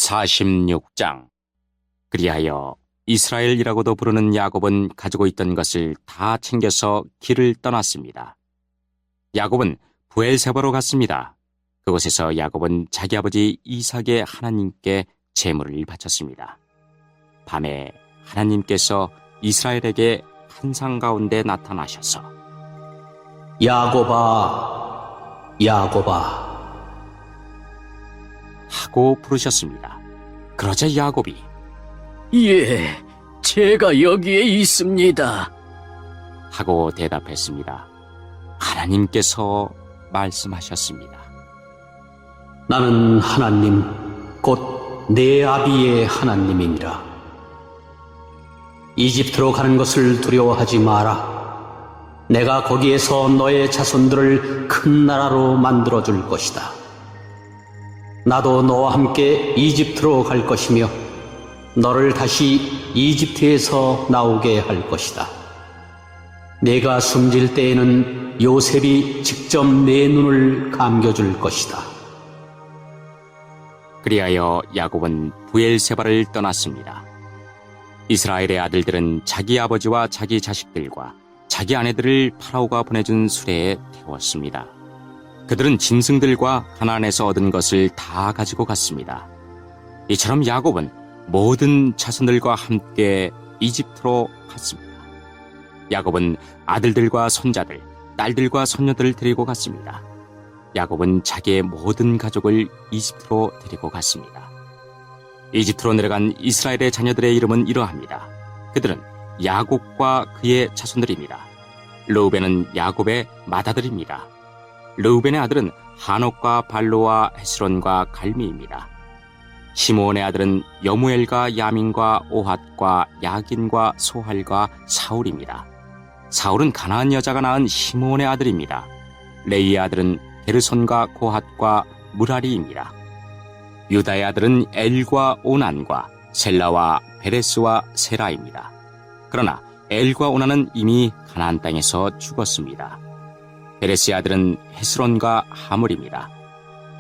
46장. 그리하여 이스라엘이라고도 부르는 야곱은 가지고 있던 것을 다 챙겨서 길을 떠났습니다. 야곱은 브엘세바로 갔습니다. 그곳에서 야곱은 자기 아버지 이삭의 하나님께 제물을 바쳤습니다. 밤에 하나님께서 이스라엘에게 환상 가운데 나타나셔서 야곱아, 야곱아 하고 부르셨습니다. 그러자 야곱이 예, 제가 여기에 있습니다. 하고 대답했습니다. 하나님께서 말씀하셨습니다. 나는 하나님 곧 내 아비의 하나님이니라. 이집트로 가는 것을 두려워하지 마라. 내가 거기에서 너의 자손들을 큰 나라로 만들어줄 것이다. 나도 너와 함께 이집트로 갈 것이며 너를 다시 이집트에서 나오게 할 것이다. 내가 숨질 때에는 요셉이 직접 내 눈을 감겨줄 것이다. 그리하여 야곱은 브엘세바를 떠났습니다. 이스라엘의 아들들은 자기 아버지와 자기 자식들과 자기 아내들을 파라오가 보내준 수레에 태웠습니다. 그들은 짐승들과 가나안에서 얻은 것을 다 가지고 갔습니다. 이처럼 야곱은 모든 자손들과 함께 이집트로 갔습니다. 야곱은 아들들과 손자들, 딸들과 손녀들을 데리고 갔습니다. 야곱은 자기의 모든 가족을 이집트로 데리고 갔습니다. 이집트로 내려간 이스라엘의 자녀들의 이름은 이러합니다. 그들은 야곱과 그의 자손들입니다. 르우벤은 야곱의 맏아들입니다. 르우벤의 아들은 하녹과 발로와 헤스론과 갈미입니다. 시므온의 아들은 여무엘과 야민과 오핫과 야긴과 소할과 사울입니다. 사울은 가나안 여자가 낳은 시므온의 아들입니다. 레이의 아들은 게르손과 고핫과 무라리입니다. 유다의 아들은 엘과 오난과 셀라와 베레스와 세라입니다. 그러나 엘과 오난은 이미 가나안 땅에서 죽었습니다. 베레스의 아들은 헤스론과 하물입니다.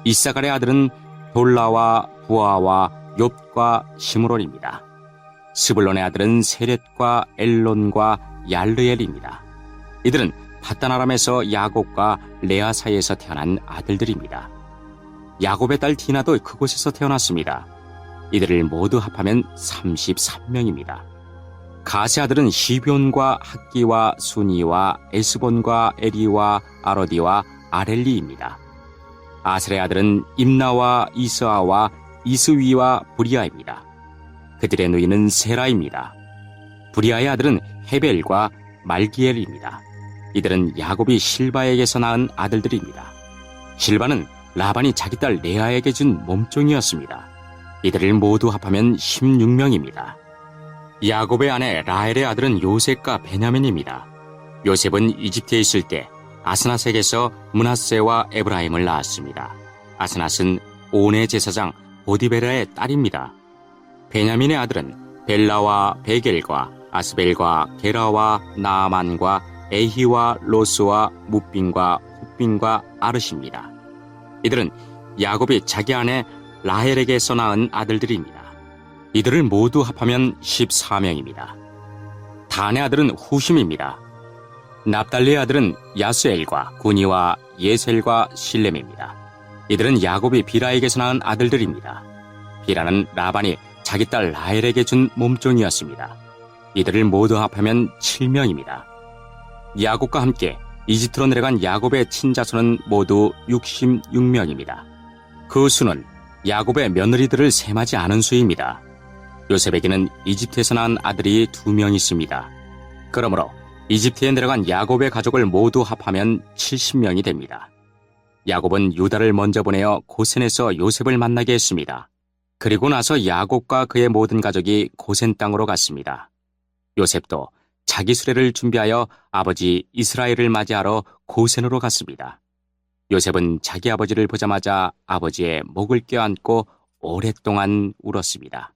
이사갈의 아들은 돌라와 부아와 욥과 시므론입니다. 스불론의 아들은 세렛과 엘론과 얄르엘입니다. 이들은 밧단 아람에서 야곱과 레아 사이에서 태어난 아들들입니다. 야곱의 딸 디나도 그곳에서 태어났습니다. 이들을 모두 합하면 33명입니다. 가세 아들은 시뵈과 학기와 수니와 에스본과 에리와 아로디와 아렐리입니다. 아셀의 아들은 임나와 이스아와 이스위와 부리아입니다. 그들의 누이는 세라입니다. 부리아의 아들은 헤벨과 말기엘입니다. 이들은 야곱이 실바에게서 낳은 아들들입니다. 실바는 라반이 자기 딸 레아에게 준 몸종이었습니다. 이들을 모두 합하면 16명입니다. 야곱의 아내 라헬의 아들은 요셉과 베냐민입니다. 요셉은 이집트에 있을 때 아스낫에게서 므낫세와 에브라임을 낳았습니다. 아스낫은 온의 제사장 보디베라의 딸입니다. 베냐민의 아들은 벨라와 베겔과 아스벨과 게라와 나아만과 에히와 로스와 무빈과 훗빈과 아르시입니다. 이들은 야곱이 자기 아내 라헬에게서 낳은 아들들입니다. 이들을 모두 합하면 14명입니다. 단의 아들은 후심입니다. 납달리의 아들은 야스엘과 구니와 예셀과 실렘입니다. 이들은 야곱이 비라에게서 낳은 아들들입니다. 비라는 라반이 자기 딸 라헬에게 준 몸종이었습니다. 이들을 모두 합하면 7명입니다. 야곱과 함께 이집트로 내려간 야곱의 친자손은 모두 66명입니다. 그 수는 야곱의 며느리들을 셈하지 않은 수입니다. 요셉에게는 이집트에서 낳은 아들이 2명 있습니다. 그러므로 이집트에 내려간 야곱의 가족을 모두 합하면 70명이 됩니다. 야곱은 유다를 먼저 보내어 고센에서 요셉을 만나게 했습니다. 그리고 나서 야곱과 그의 모든 가족이 고센 땅으로 갔습니다. 요셉도 자기 수레를 준비하여 아버지 이스라엘을 맞이하러 고센으로 갔습니다. 요셉은 자기 아버지를 보자마자 아버지의 목을 껴안고 오랫동안 울었습니다.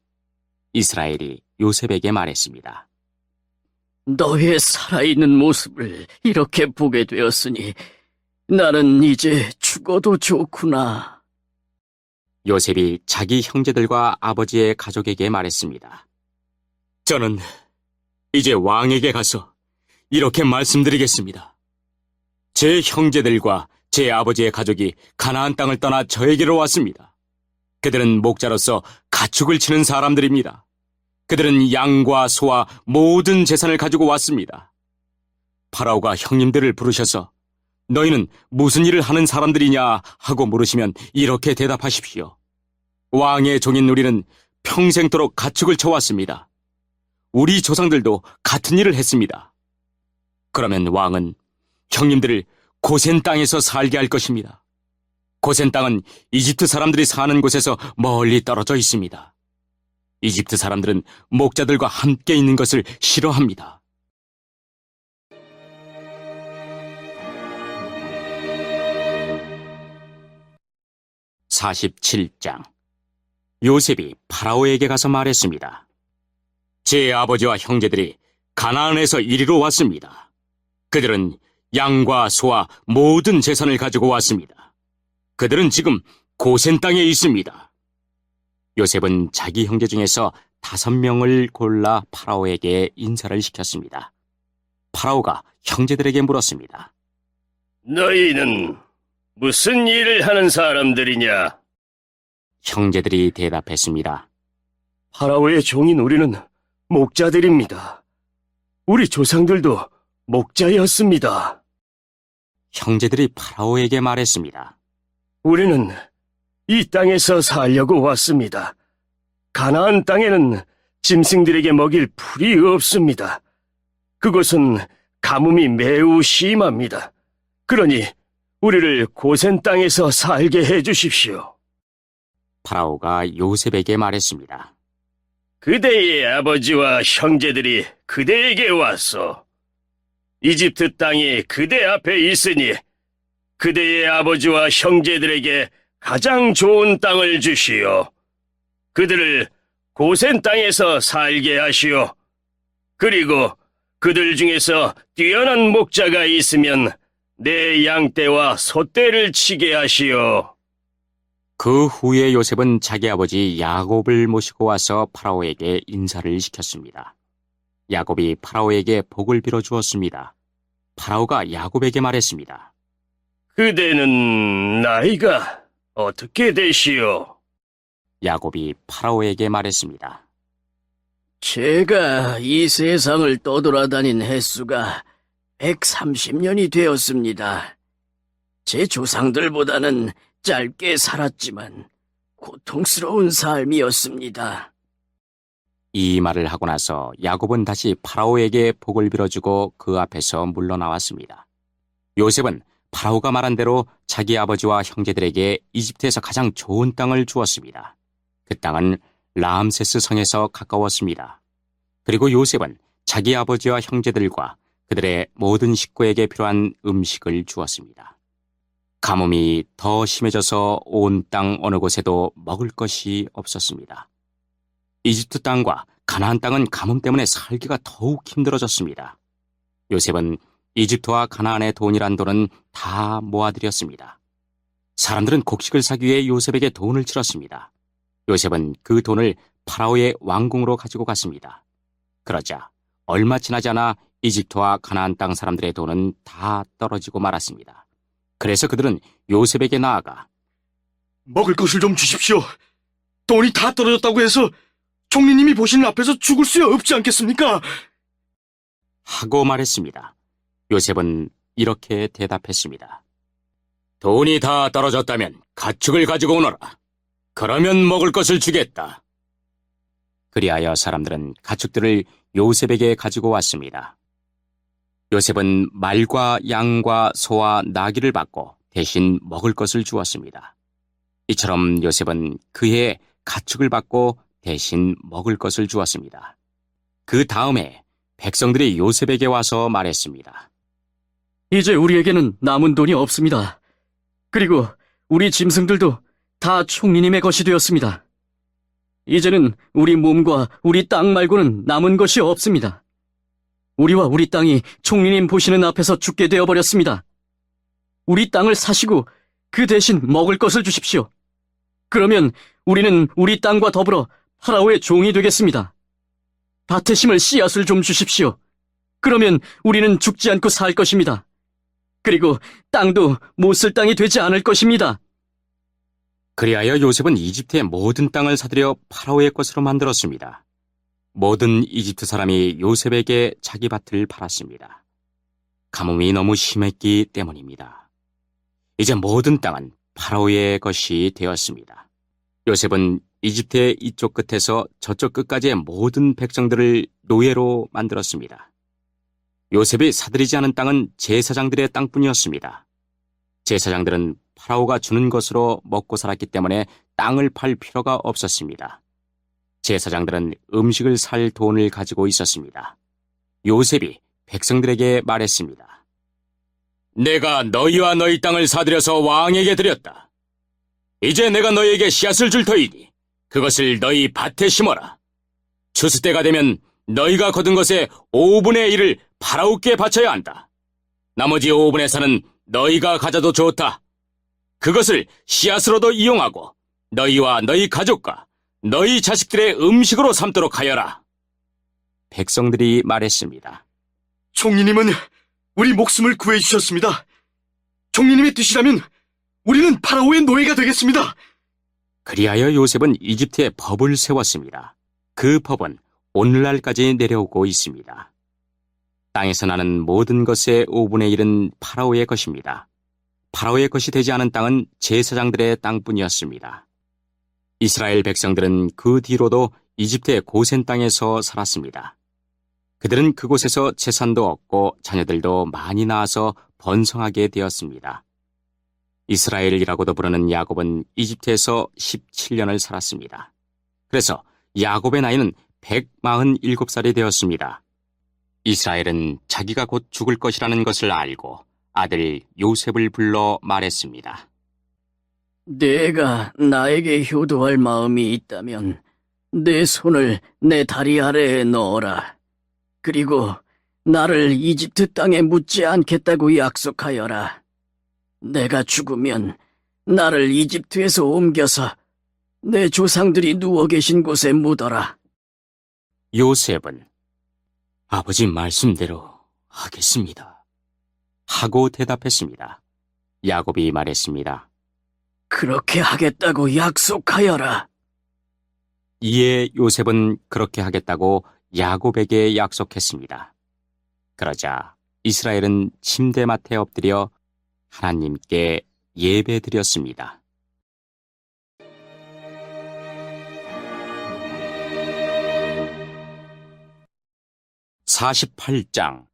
이스라엘이 요셉에게 말했습니다. 너의 살아있는 모습을 이렇게 보게 되었으니 나는 이제 죽어도 좋구나. 요셉이 자기 형제들과 아버지의 가족에게 말했습니다. 저는 이제 왕에게 가서 이렇게 말씀드리겠습니다. 제 형제들과 제 아버지의 가족이 가나안 땅을 떠나 저에게로 왔습니다. 그들은 목자로서 가축을 치는 사람들입니다. 그들은 양과 소와 모든 재산을 가지고 왔습니다. 파라오가 형님들을 부르셔서 너희는 무슨 일을 하는 사람들이냐 하고 물으시면 이렇게 대답하십시오. 왕의 종인 우리는 평생토록 가축을 쳐왔습니다. 우리 조상들도 같은 일을 했습니다. 그러면 왕은 형님들을 고센 땅에서 살게 할 것입니다. 고센 땅은 이집트 사람들이 사는 곳에서 멀리 떨어져 있습니다. 이집트 사람들은 목자들과 함께 있는 것을 싫어합니다. (47장) 요셉이 파라오에게 가서 말했습니다. 제 아버지와 형제들이 가나안에서 이리로 왔습니다. 그들은 양과 소와 모든 재산을 가지고 왔습니다. 그들은 지금 고센 땅에 있습니다. 요셉은 자기 형제 중에서 5명을 골라 파라오에게 인사를 시켰습니다. 파라오가 형제들에게 물었습니다. 너희는 무슨 일을 하는 사람들이냐? 형제들이 대답했습니다. 파라오의 종인 우리는 목자들입니다. 우리 조상들도 목자였습니다. 형제들이 파라오에게 말했습니다. 우리는 이 땅에서 살려고 왔습니다. 가나안 땅에는 짐승들에게 먹일 풀이 없습니다. 그곳은 가뭄이 매우 심합니다. 그러니 우리를 고센 땅에서 살게 해주십시오. 파라오가 요셉에게 말했습니다. 그대의 아버지와 형제들이 그대에게 왔소. 이집트 땅이 그대 앞에 있으니 그대의 아버지와 형제들에게 가장 좋은 땅을 주시오. 그들을 고센 땅에서 살게 하시오. 그리고 그들 중에서 뛰어난 목자가 있으면 내 양떼와 소떼를 치게 하시오. 그 후에 요셉은 자기 아버지 야곱을 모시고 와서 파라오에게 인사를 시켰습니다. 야곱이 파라오에게 복을 빌어 주었습니다. 파라오가 야곱에게 말했습니다. 그대는 나이가 어떻게 되시오? 야곱이 파라오에게 말했습니다. 제가 이 세상을 떠돌아다닌 횟수가 130년이 되었습니다. 제 조상들보다는 짧게 살았지만 고통스러운 삶이었습니다. 이 말을 하고 나서 야곱은 다시 파라오에게 복을 빌어주고 그 앞에서 물러나왔습니다. 요셉은 파라오가 말한 대로 자기 아버지와 형제들에게 이집트에서 가장 좋은 땅을 주었습니다. 그 땅은 라암세스 성에서 가까웠습니다. 그리고 요셉은 자기 아버지와 형제들과 그들의 모든 식구에게 필요한 음식을 주었습니다. 가뭄이 더 심해져서 온 땅 어느 곳에도 먹을 것이 없었습니다. 이집트 땅과 가나안 땅은 가뭄 때문에 살기가 더욱 힘들어졌습니다. 요셉은 이집트와 가나안의 돈이란 돈은 다 모아들였습니다. 사람들은 곡식을 사기 위해 요셉에게 돈을 치렀습니다. 요셉은 그 돈을 파라오의 왕궁으로 가지고 갔습니다. 그러자 얼마 지나지 않아 이집트와 가나안 땅 사람들의 돈은 다 떨어지고 말았습니다. 그래서 그들은 요셉에게 나아가 먹을 것을 좀 주십시오. 돈이 다 떨어졌다고 해서 총리님이 보시는 앞에서 죽을 수 없지 않겠습니까? 하고 말했습니다. 요셉은 이렇게 대답했습니다. 돈이 다 떨어졌다면 가축을 가지고 오너라. 그러면 먹을 것을 주겠다. 그리하여 사람들은 가축들을 요셉에게 가지고 왔습니다. 요셉은 말과 양과 소와 나귀를 받고 대신 먹을 것을 주었습니다. 이처럼 요셉은 그해 가축을 받고 대신 먹을 것을 주었습니다. 그 다음에 백성들이 요셉에게 와서 말했습니다. 이제 우리에게는 남은 돈이 없습니다. 그리고 우리 짐승들도 다 총리님의 것이 되었습니다. 이제는 우리 몸과 우리 땅 말고는 남은 것이 없습니다. 우리와 우리 땅이 총리님 보시는 앞에서 죽게 되어버렸습니다. 우리 땅을 사시고 그 대신 먹을 것을 주십시오. 그러면 우리는 우리 땅과 더불어 파라오의 종이 되겠습니다. 밭에 심을 씨앗을 좀 주십시오. 그러면 우리는 죽지 않고 살 것입니다. 그리고 땅도 못 쓸 땅이 되지 않을 것입니다. 그리하여 요셉은 이집트의 모든 땅을 사들여 파라오의 것으로 만들었습니다. 모든 이집트 사람이 요셉에게 자기 밭을 팔았습니다. 가뭄이 너무 심했기 때문입니다. 이제 모든 땅은 파라오의 것이 되었습니다. 요셉은 이집트의 이쪽 끝에서 저쪽 끝까지의 모든 백성들을 노예로 만들었습니다. 요셉이 사들이지 않은 땅은 제사장들의 땅뿐이었습니다. 제사장들은 파라오가 주는 것으로 먹고 살았기 때문에 땅을 팔 필요가 없었습니다. 제사장들은 음식을 살 돈을 가지고 있었습니다. 요셉이 백성들에게 말했습니다. 내가 너희와 너희 땅을 사들여서 왕에게 드렸다. 이제 내가 너희에게 씨앗을 줄 터이니 그것을 너희 밭에 심어라. 추수 때가 되면 너희가 거둔 것의 5분의 1을 파라오께 바쳐야 한다. 나머지 5분의 4는 너희가 가져도 좋다. 그것을 씨앗으로도 이용하고 너희와 너희 가족과 너희 자식들의 음식으로 삼도록 하여라. 백성들이 말했습니다. 총리님은 우리 목숨을 구해주셨습니다. 총리님의 뜻이라면 우리는 파라오의 노예가 되겠습니다. 그리하여 요셉은 이집트에 법을 세웠습니다. 그 법은 오늘날까지 내려오고 있습니다. 땅에서 나는 모든 것의 5분의 1은 파라오의 것입니다. 파라오의 것이 되지 않은 땅은 제사장들의 땅뿐이었습니다. 이스라엘 백성들은 그 뒤로도 이집트의 고센 땅에서 살았습니다. 그들은 그곳에서 재산도 얻고 자녀들도 많이 낳아서 번성하게 되었습니다. 이스라엘이라고도 부르는 야곱은 이집트에서 17년을 살았습니다. 그래서 야곱의 나이는 147살이 되었습니다. 이스라엘은 자기가 곧 죽을 것이라는 것을 알고 아들 요셉을 불러 말했습니다. 내가 나에게 효도할 마음이 있다면 내 손을 내 다리 아래에 넣어라. 그리고 나를 이집트 땅에 묻지 않겠다고 약속하여라. 내가 죽으면 나를 이집트에서 옮겨서 내 조상들이 누워 계신 곳에 묻어라. 요셉은 아버지 말씀대로 하겠습니다. 하고 대답했습니다. 야곱이 말했습니다. 그렇게 하겠다고 약속하여라. 이에 요셉은 그렇게 하겠다고 야곱에게 약속했습니다. 그러자 이스라엘은 침대맡에 엎드려 하나님께 예배드렸습니다. (48장)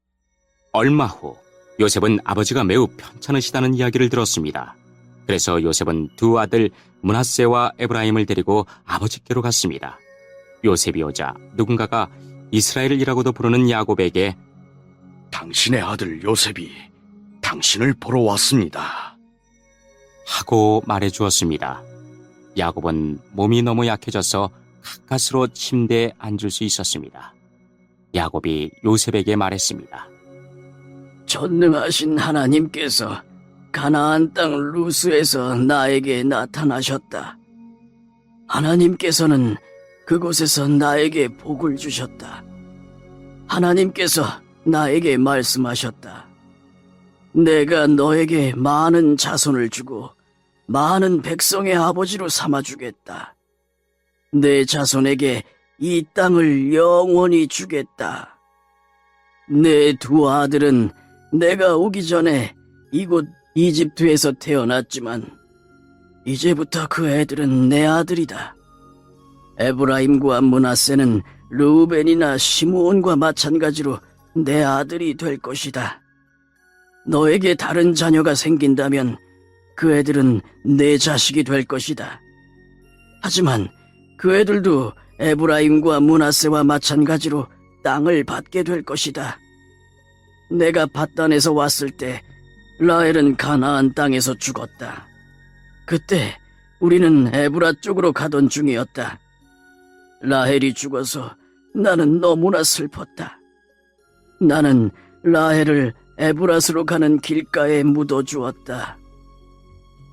얼마 후 요셉은 아버지가 매우 편찮으시다는 이야기를 들었습니다. 그래서 요셉은 두 아들 므낫세와 에브라임을 데리고 아버지께로 갔습니다. 요셉이 오자 누군가가 이스라엘이라고도 부르는 야곱에게 당신의 아들 요셉이 당신을 보러 왔습니다. 하고 말해주었습니다. 야곱은 몸이 너무 약해져서 가까스로 침대에 앉을 수 있었습니다. 야곱이 요셉에게 말했습니다. 전능하신 하나님께서 가나안 땅 루스에서 나에게 나타나셨다. 하나님께서는 그곳에서 나에게 복을 주셨다. 하나님께서 나에게 말씀하셨다. 내가 너에게 많은 자손을 주고 많은 백성의 아버지로 삼아주겠다. 내 자손에게 이 땅을 영원히 주겠다. 내 두 아들은 내가 오기 전에 이곳 이집트에서 태어났지만 이제부터 그 애들은 내 아들이다. 에브라임과 므낫세는 르우벤이나 시므온과 마찬가지로 내 아들이 될 것이다. 너에게 다른 자녀가 생긴다면 그 애들은 내 자식이 될 것이다. 하지만 그 애들도 에브라임과 므낫세와 마찬가지로 땅을 받게 될 것이다. 내가 밧단에서 왔을 때 라헬은 가나안 땅에서 죽었다. 그때 우리는 에브라 쪽으로 가던 중이었다. 라헬이 죽어서 나는 너무나 슬펐다. 나는 라헬을 에브라스로 가는 길가에 묻어주었다.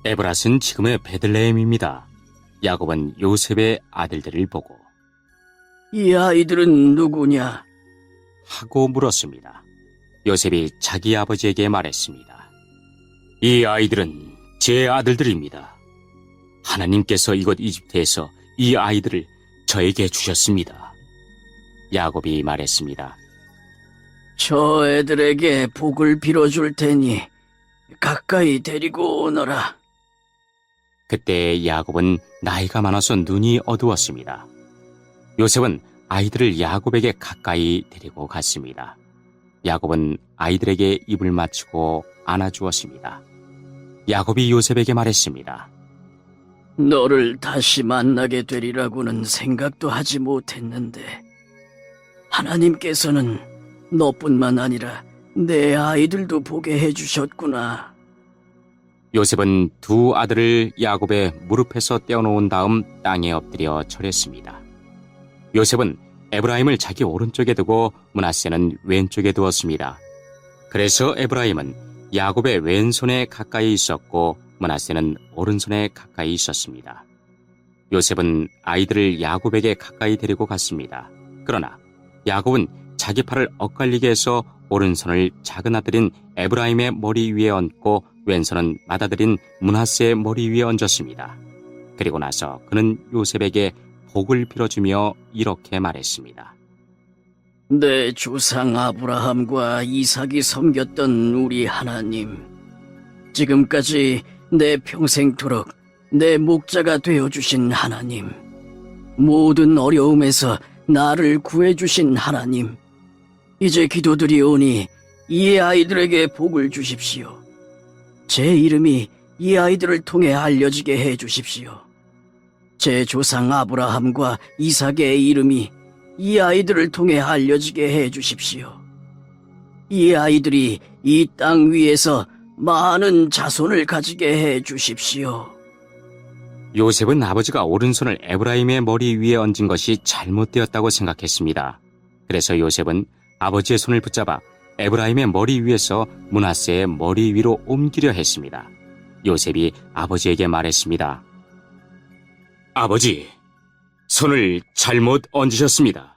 에브랏은 지금의 베들레헴입니다. 야곱은 요셉의 아들들을 보고 이 아이들은 누구냐? 하고 물었습니다. 요셉이 자기 아버지에게 말했습니다. 이 아이들은 제 아들들입니다. 하나님께서 이곳 이집트에서 이 아이들을 저에게 주셨습니다. 야곱이 말했습니다. 저 애들에게 복을 빌어줄 테니 가까이 데리고 오너라. 그때 야곱은 나이가 많아서 눈이 어두웠습니다. 요셉은 아이들을 야곱에게 가까이 데리고 갔습니다. 야곱은 아이들에게 입을 맞추고 안아주었습니다. 야곱이 요셉에게 말했습니다. 너를 다시 만나게 되리라고는 생각도 하지 못했는데 하나님께서는 너뿐만 아니라 내 아이들도 보게 해주셨구나. 요셉은 두 아들을 야곱의 무릎에서 떼어놓은 다음 땅에 엎드려 절했습니다. 요셉은 에브라임을 자기 오른쪽에 두고 므낫세는 왼쪽에 두었습니다. 그래서 에브라임은 야곱의 왼손에 가까이 있었고 므낫세는 오른손에 가까이 있었습니다. 요셉은 아이들을 야곱에게 가까이 데리고 갔습니다. 그러나 야곱은 자기 팔을 엇갈리게 해서 오른손을 작은 아들인 에브라임의 머리 위에 얹고 왼손은 맏아들인 므낫세의 머리 위에 얹었습니다. 그리고 나서 그는 요셉에게 복을 빌어주며 이렇게 말했습니다. 내 조상 아브라함과 이삭이 섬겼던 우리 하나님, 지금까지 내 평생토록 내 목자가 되어주신 하나님, 모든 어려움에서 나를 구해주신 하나님, 이제 기도드리오니 이 아이들에게 복을 주십시오. 제 이름이 이 아이들을 통해 알려지게 해주십시오. 제 조상 아브라함과 이삭의 이름이 이 아이들을 통해 알려지게 해주십시오. 이 아이들이 이 땅 위에서 많은 자손을 가지게 해주십시오. 요셉은 아버지가 오른손을 에브라임의 머리 위에 얹은 것이 잘못되었다고 생각했습니다. 그래서 요셉은 아버지의 손을 붙잡아 에브라임의 머리 위에서 므낫세의 머리 위로 옮기려 했습니다. 요셉이 아버지에게 말했습니다. 아버지, 손을 잘못 얹으셨습니다.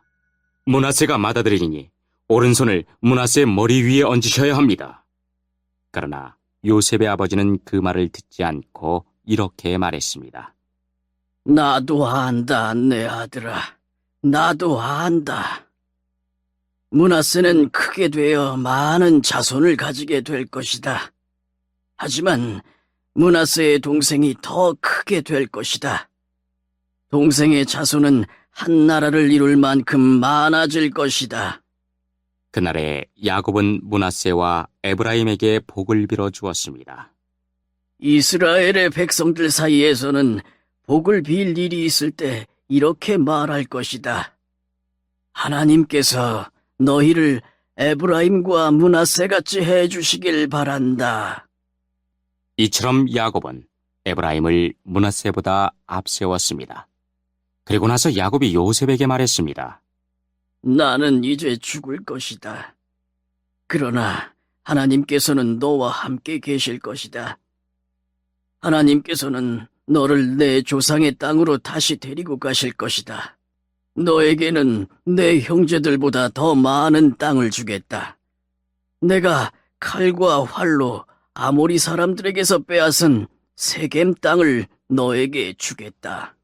므낫세가 맏아들이니 오른손을 므낫세의 머리 위에 얹으셔야 합니다. 그러나 요셉의 아버지는 그 말을 듣지 않고 이렇게 말했습니다. 나도 안다, 내 아들아. 나도 안다. 므낫세는 크게 되어 많은 자손을 가지게 될 것이다. 하지만 므낫세의 동생이 더 크게 될 것이다. 동생의 자손은 한 나라를 이룰 만큼 많아질 것이다. 그날에 야곱은 므낫세와 에브라임에게 복을 빌어 주었습니다. 이스라엘의 백성들 사이에서는 복을 빌 일이 있을 때 이렇게 말할 것이다. 하나님께서 너희를 에브라임과 므낫세 같이 해주시길 바란다. 이처럼 야곱은 에브라임을 므낫세보다 앞세웠습니다. 그리고 나서 야곱이 요셉에게 말했습니다. 나는 이제 죽을 것이다. 그러나 하나님께서는 너와 함께 계실 것이다. 하나님께서는 너를 내 조상의 땅으로 다시 데리고 가실 것이다. 너에게는 내 형제들보다 더 많은 땅을 주겠다. 내가 칼과 활로 아모리 사람들에게서 빼앗은 세겜 땅을 너에게 주겠다.